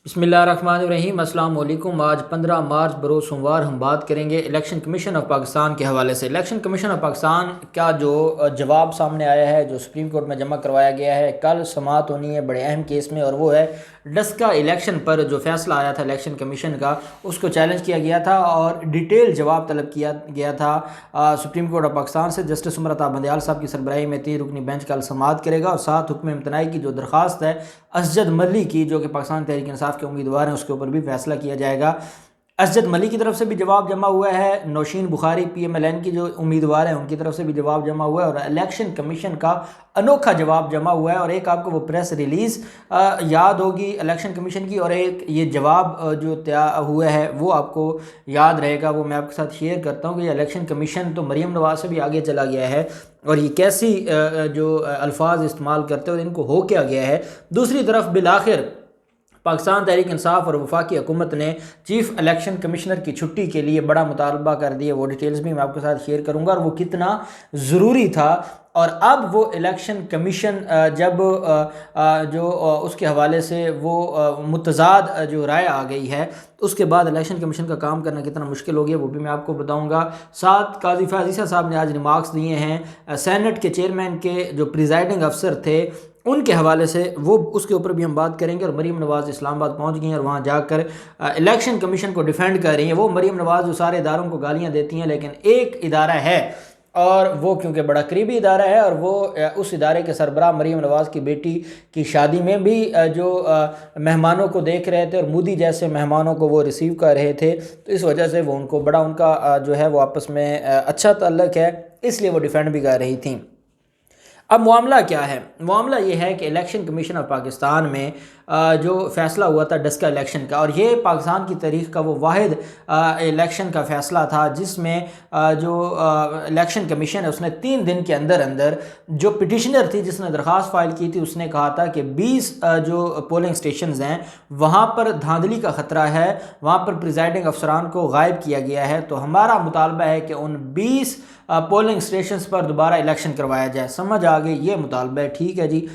بسم اللہ الرحمن الرحیم۔ السلام علیکم۔ آج 15 مارچ بروز سوموار ہم بات کریں گے الیکشن کمیشن آف پاکستان کے حوالے سے۔ الیکشن کمیشن آف پاکستان کا جو جواب سامنے آیا ہے، جو سپریم کورٹ میں جمع کروایا گیا ہے، کل سماعت ہونی ہے بڑے اہم کیس میں، اور وہ ہے ڈسکا الیکشن پر جو فیصلہ آیا تھا الیکشن کمیشن کا، اس کو چیلنج کیا گیا تھا اور ڈیٹیل جواب طلب کیا گیا تھا سپریم کورٹ آف پاکستان سے۔ جسٹس عمر عطا بندیال صاحب کی سربراہی میں 3 رکنی بینچ کل سماعت کرے گا، اور ساتھ حکم امتناعی کی جو درخواست ہے اسجد ملی کی، جو کہ پاکستان تحریک انصاف کے امیدوار ہیں، اس کے اوپر بھی فیصلہ کیا جائے گا۔ اسجد ملی کی طرف سے بھی جواب جمع ہوا ہے، نوشین بخاری پی ایم ایل این کی جو امیدوار ہیں ان کی طرف سے بھی جواب جمع ہوا ہے، اور الیکشن کمیشن کا انوکھا جواب جمع ہوا ہے۔ اور ایک آپ کو وہ پریس ریلیز یاد ہوگی الیکشن کمیشن کی، اور ایک یہ جواب جو ہوا ہے وہ آپ کو یاد رہے گا، وہ میں آپ کے ساتھ شیئر کرتا ہوں کہ یہ الیکشن کمیشن تو مریم نواز سے بھی آگے چلا گیا ہے، اور یہ کیسی جو الفاظ استعمال کرتے ہیں اور ان کو ہو کیا گیا ہے۔ دوسری طرف بالآخر پاکستان تحریک انصاف اور وفاقی حکومت نے چیف الیکشن کمشنر کی چھٹی کے لیے بڑا مطالبہ کر دیا، وہ ڈیٹیلز بھی میں آپ کے ساتھ شیئر کروں گا، اور وہ کتنا ضروری تھا۔ اور اب وہ الیکشن کمیشن جب جو اس کے حوالے سے وہ متضاد جو رائے آ گئی ہے، اس کے بعد الیکشن کمیشن کا کام کرنا کتنا مشکل ہو گیا وہ بھی میں آپ کو بتاؤں گا۔ ساتھ قاضی فاضل صاحب نے آج ریمارکس دیے ہیں سینٹ کے چیئرمین کے جو پریزائڈنگ افسر تھے ان کے حوالے سے، وہ اس کے اوپر بھی ہم بات کریں گے۔ اور مریم نواز اسلام آباد پہنچ گئی ہیں اور وہاں جا کر الیکشن کمیشن کو ڈیفینڈ کر رہی ہیں۔ وہ مریم نواز جو سارے اداروں کو گالیاں دیتی ہیں، لیکن ایک ادارہ ہے، اور وہ کیونکہ بڑا قریبی ادارہ ہے، اور وہ اس ادارے کے سربراہ مریم نواز کی بیٹی کی شادی میں بھی جو مہمانوں کو دیکھ رہے تھے، اور مودی جیسے مہمانوں کو وہ ریسیو کر رہے تھے، تو اس وجہ سے وہ ان کو بڑا ان کا جو ہے وہ آپس میں اچھا تعلق ہے، اس لیے وہ ڈیفینڈ بھی کر رہی تھیں۔ اب معاملہ کیا ہے؟ معاملہ یہ ہے کہ الیکشن کمیشن آف پاکستان میں جو فیصلہ ہوا تھا ڈسکا الیکشن کا، اور یہ پاکستان کی تاریخ کا وہ واحد الیکشن کا فیصلہ تھا جس میں جو الیکشن کمیشن ہے اس نے 3 دن کے اندر اندر، جو پٹیشنر تھی جس نے درخواست فائل کی تھی، اس نے کہا تھا کہ 20 جو پولنگ سٹیشنز ہیں وہاں پر دھاندلی کا خطرہ ہے، وہاں پر پریزائڈنگ افسران کو غائب کیا گیا ہے، تو ہمارا مطالبہ ہے کہ ان 20 پولنگ سٹیشنز پر دوبارہ الیکشن کروایا جائے۔ سمجھ آ گئی؟ یہ مطالبہ ہے، ٹھیک ہے جی۔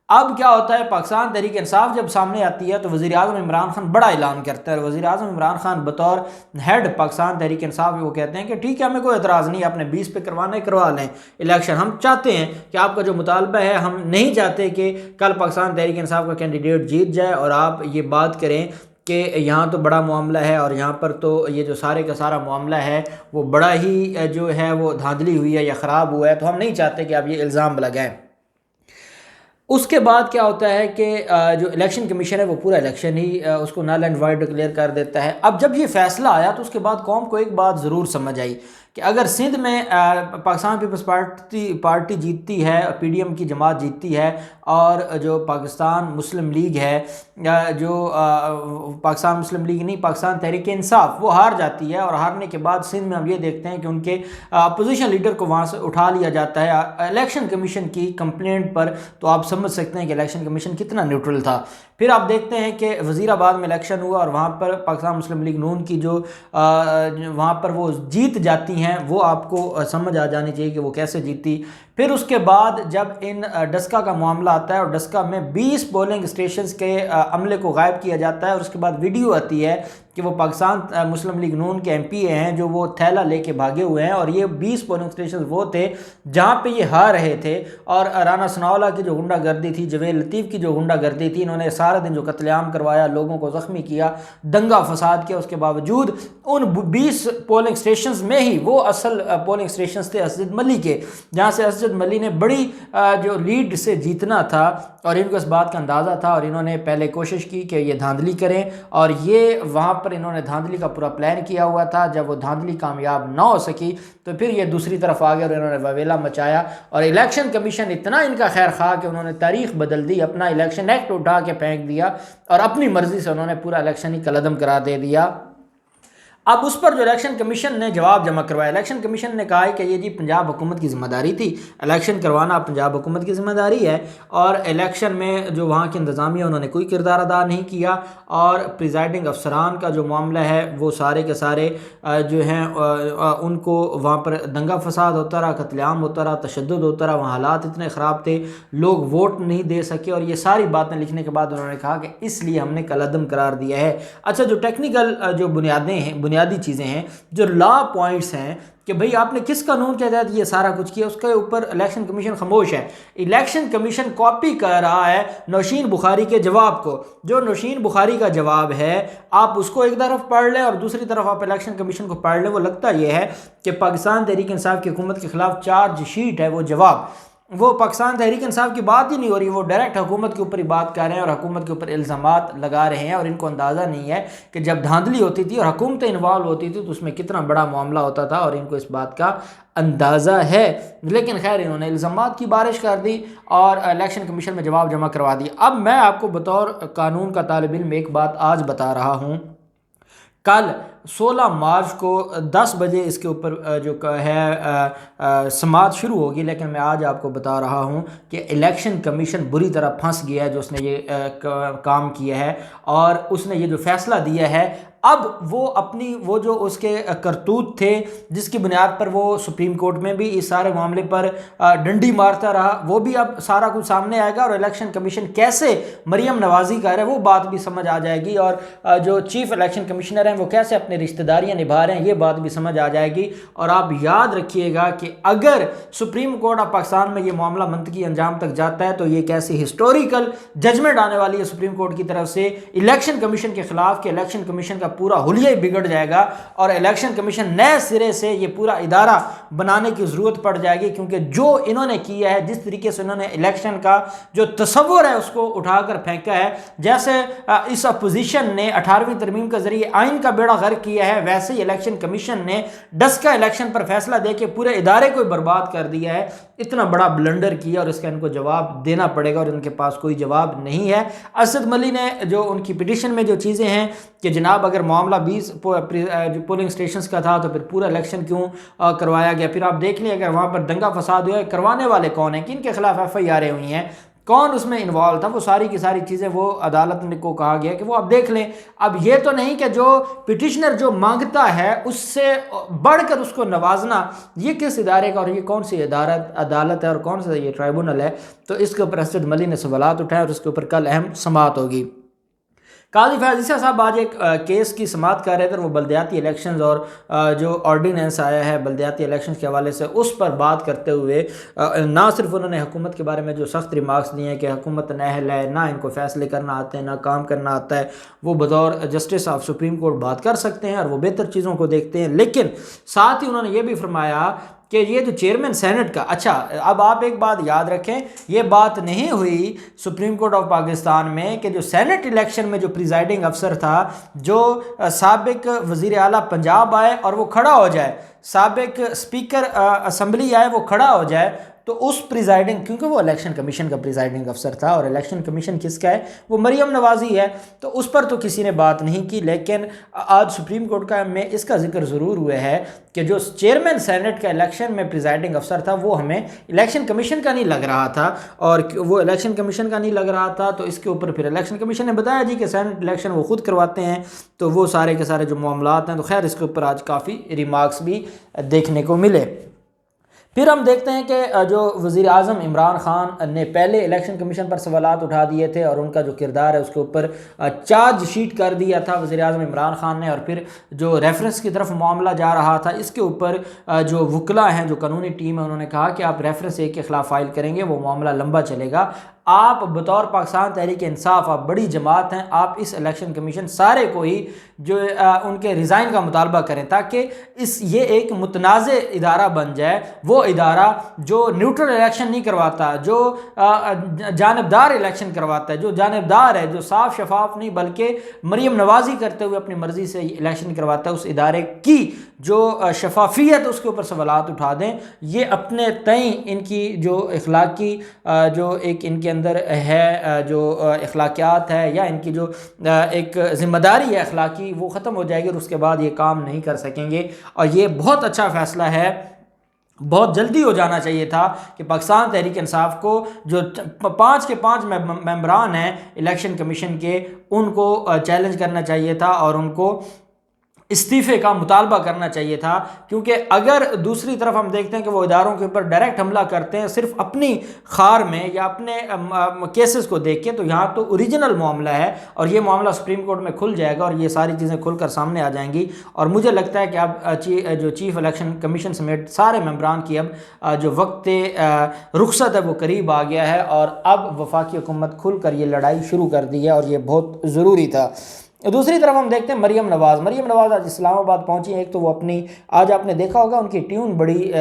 اب کیا ہوتا ہے، پاکستان تحریک انصاف جب سامنے آتی ہے تو وزیر اعظم عمران خان بڑا اعلان کرتا ہے، اور وزیر اعظم عمران خان بطور ہیڈ پاکستان تحریک انصاف وہ کہتے ہیں کہ ٹھیک ہے، ہمیں کوئی اعتراض نہیں، آپ نے 20 پہ کروانا ہے کروا لیں الیکشن، ہم چاہتے ہیں کہ آپ کا جو مطالبہ ہے، ہم نہیں چاہتے کہ کل پاکستان تحریک انصاف کا کینڈیڈیٹ جیت جائے اور آپ یہ بات کریں کہ یہاں تو بڑا معاملہ ہے، اور یہاں پر تو یہ جو سارے کا سارا معاملہ ہے وہ بڑا ہی جو ہے وہ دھاندلی ہوئی ہے یا خراب ہوا ہے، تو ہم نہیں چاہتے کہ آپ یہ الزام لگائیں۔ اس کے بعد کیا ہوتا ہے کہ جو الیکشن کمیشن ہے وہ پورا الیکشن ہی اس کو نل اینڈ وائڈ ڈکلیئر کر دیتا ہے۔ اب جب یہ فیصلہ آیا تو اس کے بعد قوم کو ایک بات ضرور سمجھ آئی کہ اگر سندھ میں پاکستان پیپلز پارٹی جیتتی ہے، پی ڈی ایم کی جماعت جیتتی ہے، اور جو پاکستان مسلم لیگ ہے، جو پاکستان مسلم لیگ نہیں، پاکستان تحریک انصاف، وہ ہار جاتی ہے، اور ہارنے کے بعد سندھ میں ہم یہ دیکھتے ہیں کہ ان کے اپوزیشن لیڈر کو وہاں سے اٹھا لیا جاتا ہے الیکشن کمیشن کی کمپلینٹ پر، تو آپ سمجھ سکتے ہیں کہ الیکشن کمیشن کتنا نیوٹرل تھا۔ پھر آپ دیکھتے ہیں کہ وزیر آباد میں الیکشن ہوا، اور وہاں پر پاکستان مسلم لیگ نون کی جو وہاں پر وہ جیت جاتی ہیں، وہ آپ کو سمجھ آ جانی چاہیے کہ وہ کیسے جیتی۔ پھر اس کے بعد جب ان ڈسکا کا معاملہ آتا ہے، اور ڈسکا میں 20 پولنگ اسٹیشنز کے عملے کو غائب کیا جاتا ہے، اور اس کے بعد ویڈیو آتی ہے کہ وہ پاکستان مسلم لیگ نون کے ایم پی اے ہیں جو وہ تھیلا لے کے بھاگے ہوئے ہیں، اور یہ 20 پولنگ اسٹیشنز وہ تھے جہاں پہ یہ ہار رہے تھے، اور رانا ثناءاللہ کی جو غنڈہ گردی تھی، جویل لطیف کی جو غنڈہ گردی تھی، انہوں نے سارا دن جو قتل عام کروایا، لوگوں کو زخمی کیا، دنگا فساد کیا، اس کے باوجود ان 20 پولنگ اسٹیشنز میں ہی وہ اصل پولنگ اسٹیشنز تھے اسجد ملی کے، جہاں سے اسجد ملی نے بڑی جو لیڈ سے جیتنا تھا، اور ان کو اس بات کا اندازہ تھا، اور انہوں نے پہلے کوشش کی کہ یہ دھاندلی کریں، اور یہ وہاں پر انہوں نے دھاندلی کا پورا پلان کیا ہوا تھا۔ جب وہ دھاندلی کامیاب نہ ہو سکی تو پھر یہ دوسری طرف آ گئے اور انہوں نے وویلا مچایا، اور الیکشن کمیشن اتنا ان کا خیر خواہ کہ انہوں نے تاریخ بدل دی، اپنا الیکشن ایکٹ اٹھا کے پھینک دیا، اور اپنی مرضی سے انہوں نے پورا الیکشن ہی کالعدم کرا دے دیا۔ اب اس پر جو الیکشن کمیشن نے جواب جمع کروایا، الیکشن کمیشن نے کہا ہے کہ یہ جی پنجاب حکومت کی ذمہ داری تھی، الیکشن کروانا پنجاب حکومت کی ذمہ داری ہے، اور الیکشن میں جو وہاں کی انتظامیہ انہوں نے کوئی کردار ادا نہیں کیا، اور پریزائڈنگ افسران کا جو معاملہ ہے وہ سارے کے سارے جو ہیں ان کو وہاں پر دنگا فساد ہوتا رہا، قتل عام ہوتا رہا، تشدد ہوتا رہا، وہاں حالات اتنے خراب تھے، لوگ ووٹ نہیں دے سکے، اور یہ ساری باتیں لکھنے کے بعد انہوں نے کہا کہ اس لیے ہم نے کل عدم قرار دیا ہے۔ اچھا، جو ٹیکنیکل جو بنیادی چیزیں ہیں، جو لا پوائنٹس ہیں کہ بھئی آپ نے کس قانون کے تحت یہ سارا کچھ کیا، اس کے اوپر الیکشن کمیشن خاموش ہے۔ الیکشن کمیشن کاپی کر رہا ہے نوشین بخاری کے جواب کو، جو نوشین بخاری کا جواب ہے آپ اس کو ایک طرف پڑھ لیں اور دوسری طرف آپ الیکشن کمیشن کو پڑھ لیں۔ وہ لگتا یہ ہے کہ پاکستان تحریک انصاف کی حکومت کے خلاف چارج شیٹ ہے وہ جواب، وہ پاکستان تحریک انصاف کی بات ہی نہیں ہو رہی، وہ ڈائریکٹ حکومت کے اوپر ہی بات کر رہے ہیں اور حکومت کے اوپر الزامات لگا رہے ہیں، اور ان کو اندازہ نہیں ہے کہ جب دھاندلی ہوتی تھی اور حکومتیں انوالو ہوتی تھی تو اس میں کتنا بڑا معاملہ ہوتا تھا، اور ان کو اس بات کا اندازہ ہے۔ لیکن خیر، انہوں نے الزامات کی بارش کر دی اور الیکشن کمیشن میں جواب جمع کروا دی۔ اب میں آپ کو بطور قانون کا طالب علم ایک بات آج بتا رہا ہوں، کل 16 مارچ کو 10 بجے اس کے اوپر جو ہے سماعت شروع ہوگی، لیکن میں آج آپ کو بتا رہا ہوں کہ الیکشن کمیشن بری طرح پھنس گیا ہے جو اس نے یہ کام کیا ہے، اور اس نے یہ جو فیصلہ دیا ہے، اب وہ جو اس کے کرتوت تھے جس کی بنیاد پر وہ سپریم کورٹ میں بھی اس سارے معاملے پر ڈنڈی مارتا رہا، وہ بھی اب سارا کچھ سامنے آئے گا، اور الیکشن کمیشن کیسے مریم نوازی کر رہے ہیں وہ بات بھی سمجھ آ جائے گی، اور جو چیف الیکشن کمشنر ہیں وہ کیسے اپنے رشتہ داریاں نبھا رہے ہیں یہ بات بھی سمجھ آ جائے گی۔ اور آپ یاد رکھیے گا کہ اگر سپریم کورٹ آف پاکستان میں یہ معاملہ منطقی انجام تک جاتا ہے تو یہ کیسی ہسٹوریکل ججمنٹ آنے والی ہے سپریم کورٹ کی طرف سے الیکشن کمیشن کے خلاف، کہ الیکشن کمیشن کا پورا حلیہ ہی بگڑ جائے گا، اور الیکشن کمیشن نئے سرے سے یہ پورا ادارہ بنانے کی ضرورت پڑ جائے گی، کیونکہ جو انہوں نے کیا ہے، جس طریقے سے انہوں نے الیکشن کا جو تصور ہے اس کو اٹھا کر پھینکا ہے، جیسے اس اپوزیشن نے 18ویں ترمیم کے ذریعے آئین کا بیڑا غرق کیا ہے، ویسے ہی الیکشن کمیشن نے ڈسکا الیکشن پر فیصلہ دے کے پورے ادارے کو برباد کر دیا ہے۔ اتنا بڑا بلنڈر کیا اور اس کا ان کو جواب دینا پڑے گا، اور ان کے پاس کوئی جواب نہیں ہے۔ اسد ملی نے جو ان کی پٹیشن میں جو چیزیں ہیں کہ جناب اگر معاملہ 20 پولنگ سٹیشنز کا تھا تو پھر پورا الیکشن کیوں کروایا گیا، پھر آپ دیکھ لیں اگر وہاں پر دنگا فساد ہوا ہے، کروانے والے کون ہیں، کن کے خلاف ایف آئی آریں ہوئی ہیں، کون اس میں انوالو تھا، وہ ساری کی ساری چیزیں وہ عدالت کو کہا گیا کہ وہ آپ دیکھ لیں۔ اب یہ تو نہیں کہ جو پٹیشنر جو مانگتا ہے اس سے بڑھ کر اس کو نوازنا، یہ کس ادارے کا اور یہ کون سی عدالت ہے اور کون سا یہ ٹرائبونل ہے، تو اس کے اوپر اسد ملی نے سوالات اٹھائے اور اس کے اوپر کل اہم سماعت ہوگی۔ قاضی فیاض عیسیٰ صاحب آج ایک کیس کی سماعت کر رہے تھے، وہ بلدیاتی الیکشنز اور جو آرڈیننس آیا ہے بلدیاتی الیکشنز کے حوالے سے اس پر بات کرتے ہوئے نہ صرف انہوں نے حکومت کے بارے میں جو سخت ریمارکس دیے ہیں کہ حکومت نااہل ہے، نہ ان کو فیصلے کرنا آتے ہیں، نہ کام کرنا آتا ہے، وہ بطور جسٹس آف سپریم کورٹ بات کر سکتے ہیں اور وہ بہتر چیزوں کو دیکھتے ہیں، لیکن ساتھ ہی انہوں نے یہ بھی فرمایا کہ یہ جو چیئرمین سینٹ کا، اچھا اب آپ ایک بات یاد رکھیں، یہ بات نہیں ہوئی سپریم کورٹ آف پاکستان میں کہ جو سینٹ الیکشن میں جو پریزائڈنگ افسر تھا، جو سابق وزیر اعلیٰ پنجاب آئے اور وہ کھڑا ہو جائے، سابق اسپیکر اسمبلی آئے وہ کھڑا ہو جائے، تو اس پریزائڈنگ، کیونکہ وہ الیکشن کمیشن کا پریزائڈنگ افسر تھا اور الیکشن کمیشن کس کا ہے، وہ مریم نوازی ہے، تو اس پر تو کسی نے بات نہیں کی، لیکن آج سپریم کورٹ کا میں اس کا ذکر ضرور ہوا ہے کہ جو چیئرمین سینٹ کا الیکشن میں پریزائڈنگ افسر تھا وہ ہمیں الیکشن کمیشن کا نہیں لگ رہا تھا، اور وہ الیکشن کمیشن کا نہیں لگ رہا تھا، تو اس کے اوپر پھر الیکشن کمیشن نے بتایا جی کہ سینٹ الیکشن وہ خود کرواتے ہیں، تو وہ سارے کے سارے جو معاملات ہیں، تو خیر اس کے اوپر آج کافی ریمارکس بھی دیکھنے کو ملے۔ پھر ہم دیکھتے ہیں کہ جو وزیر اعظم عمران خان نے پہلے الیکشن کمیشن پر سوالات اٹھا دیے تھے اور ان کا جو کردار ہے اس کے اوپر چارج شیٹ کر دیا تھا وزیر اعظم عمران خان نے، اور پھر جو ریفرنس کی طرف معاملہ جا رہا تھا اس کے اوپر جو وکلا ہیں، جو قانونی ٹیم ہے، انہوں نے کہا کہ آپ ریفرنس ایک کے خلاف فائل کریں گے وہ معاملہ لمبا چلے گا، آپ بطور پاکستان تحریک انصاف، آپ بڑی جماعت ہیں، آپ اس الیکشن کمیشن سارے کو ہی جو ان کے ریزائن کا مطالبہ کریں تاکہ یہ ایک متنازع ادارہ بن جائے، وہ ادارہ جو نیوٹرل الیکشن نہیں کرواتا، جو جانبدار الیکشن کرواتا ہے، جو جانبدار ہے، جو صاف شفاف نہیں بلکہ مریم نوازی کرتے ہوئے اپنی مرضی سے الیکشن کرواتا ہے، اس ادارے کی جو شفافیت اس کے اوپر سوالات اٹھا دیں۔ یہ اپنے تئیں ان کی جو اخلاقی جو ایک ان کے اندر ہے جو اخلاقیات ہے یا ان کی جو ایک ذمہ داری ہے اخلاقی وہ ختم ہو جائے گی، اور اس کے بعد یہ کام نہیں کر سکیں گے۔ اور یہ بہت اچھا فیصلہ ہے، بہت جلدی ہو جانا چاہیے تھا کہ پاکستان تحریک انصاف کو جو 5 کے 5 ممبران ہیں الیکشن کمیشن کے، ان کو چیلنج کرنا چاہیے تھا اور ان کو استعفے کا مطالبہ کرنا چاہیے تھا، کیونکہ اگر دوسری طرف ہم دیکھتے ہیں کہ وہ اداروں کے اوپر ڈائریکٹ حملہ کرتے ہیں صرف اپنی خار میں یا اپنے کیسز کو دیکھ کے، تو یہاں تو اوریجنل معاملہ ہے اور یہ معاملہ سپریم کورٹ میں کھل جائے گا اور یہ ساری چیزیں کھل کر سامنے آ جائیں گی۔ اور مجھے لگتا ہے کہ اب جو چیف الیکشن کمیشن سمیت سارے ممبران کی اب جو وقت رخصت ہے وہ قریب آ گیا ہے، اور اب وفاقی حکومت کھل کر یہ لڑائی شروع کر دی ہے اور یہ بہت ضروری تھا۔ دوسری طرف ہم دیکھتے ہیں مریم نواز آج اسلام آباد پہنچی ہیں۔ ایک تو وہ اپنی آج آپ نے دیکھا ہوگا ان کی ٹیون بڑی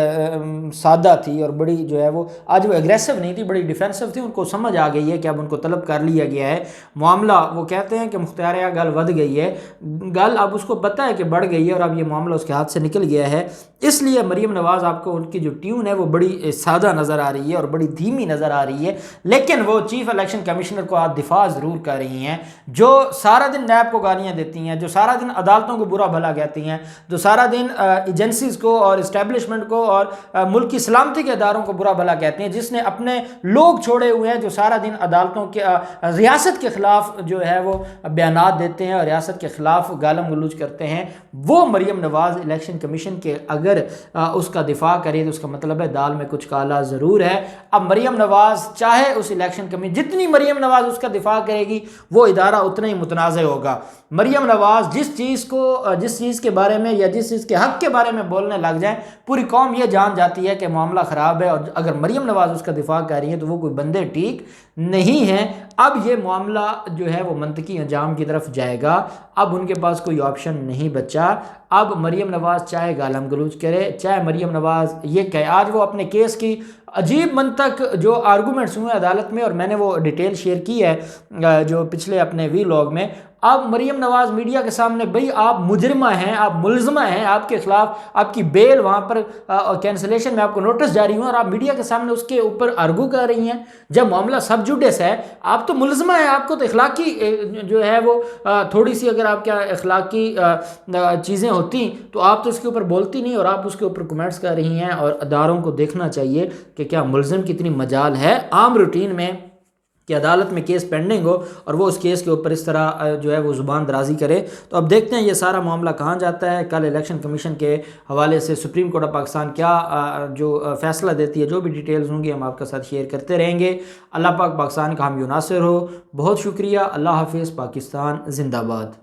سادہ تھی اور بڑی جو ہے وہ آج وہ اگریسو نہیں تھی، بڑی ڈیفینسو تھی۔ ان کو سمجھ آ گئی ہے کہ اب ان کو طلب کر لیا گیا ہے، معاملہ وہ کہتے ہیں کہ مختاریہ گل ود گئی ہے، گل اب اس کو پتہ ہے کہ بڑھ گئی ہے اور اب یہ معاملہ اس کے ہاتھ سے نکل گیا ہے، اس لیے مریم نواز آپ کو ان کی جو ٹیون ہے وہ بڑی سادہ نظر آ رہی ہے اور بڑی دھیمی نظر آ رہی ہے، لیکن وہ چیف الیکشن کمشنر کو آج دفاع ضرور کر رہی ہیں، جو سارا دن نیب کو گالیاں دیتی ہیں، جو سارا دن عدالتوں کو برا بھلا کہتی ہیں، جو سارا دن ایجنسیز کو اور اسٹیبلشمنٹ کو اور ملک کی سلامتی کے اداروں کو برا بھلا کہتی ہیں، جس نے اپنے لوگ چھوڑے ہوئے ہیں، جو سارا دن عدالتوں کے ریاست کے خلاف جو ہے وہ بیانات دیتے ہیں اور ریاست کے خلاف گالم گلوچ کرتے ہیں، وہ مریم نواز الیکشن کمیشن کے اگر اس کا دفاع کرے تو اس کا مطلب ہے دال میں کچھ کالا ضرور ہے۔ اب مریم نواز چاہے اس الیکشن کمیشن، جتنی مریم نواز اس کا دفاع کرے گی وہ ادارہ اتنا ہی متنازع ہوگا۔ مریم نواز جس چیز کے بارے میں یا جس چیز کے حق کے بارے میں بولنے لگ جائیں، پوری قوم یہ جان جاتی ہے کہ معاملہ خراب ہے، اور اگر مریم نواز اس کا دفاع کر رہی ہے تو وہ کوئی بندے ٹھیک نہیں ہیں۔ اب یہ معاملہ جو ہے وہ منطقی انجام کی طرف جائے گا، اب ان کے پاس کوئی آپشن نہیں بچا۔ اب مریم نواز چاہے گالم گلوچ کرے، چاہے مریم نواز یہ کہے، آج وہ اپنے کیس کی عجیب منطق جو آرگومنٹس ہوئے عدالت میں، اور میں نے وہ ڈیٹیل شیئر کی ہے جو پچھلے اپنے وی لاگ میں، اب مریم نواز میڈیا کے سامنے بھئی آپ مجرمہ ہیں، آپ ملزمہ ہیں، آپ کے خلاف آپ کی بیل وہاں پر کینسلیشن میں آپ کو نوٹس جاری ہوا، اور آپ میڈیا کے سامنے اس کے اوپر آرگو کر رہی ہیں، جب معاملہ سب جوڈس ہے، آپ تو ملزمہ ہیں، آپ کو تو اخلاقی جو ہے وہ تھوڑی سی اگر آپ کیا اخلاقی چیزیں ہوتی تو آپ تو اس کے اوپر بولتی نہیں، اور آپ اس کے اوپر کمنٹس کر رہی ہیں۔ اور اداروں کو دیکھنا چاہیے کہ کیا ملزم کی اتنی مجال ہے عام روٹین میں کہ عدالت میں کیس پینڈنگ ہو اور وہ اس کیس کے اوپر اس طرح جو ہے وہ زبان درازی کرے۔ تو اب دیکھتے ہیں یہ سارا معاملہ کہاں جاتا ہے۔ کل الیکشن کمیشن کے حوالے سے سپریم کورٹ آف پاکستان کیا جو فیصلہ دیتی ہے، جو بھی ڈیٹیلز ہوں گی ہم آپ کے ساتھ شیئر کرتے رہیں گے۔ اللہ پاک پاکستان کا حامی و ناصر ہو۔ بہت شکریہ۔ اللہ حافظ۔ پاکستان زندہ باد۔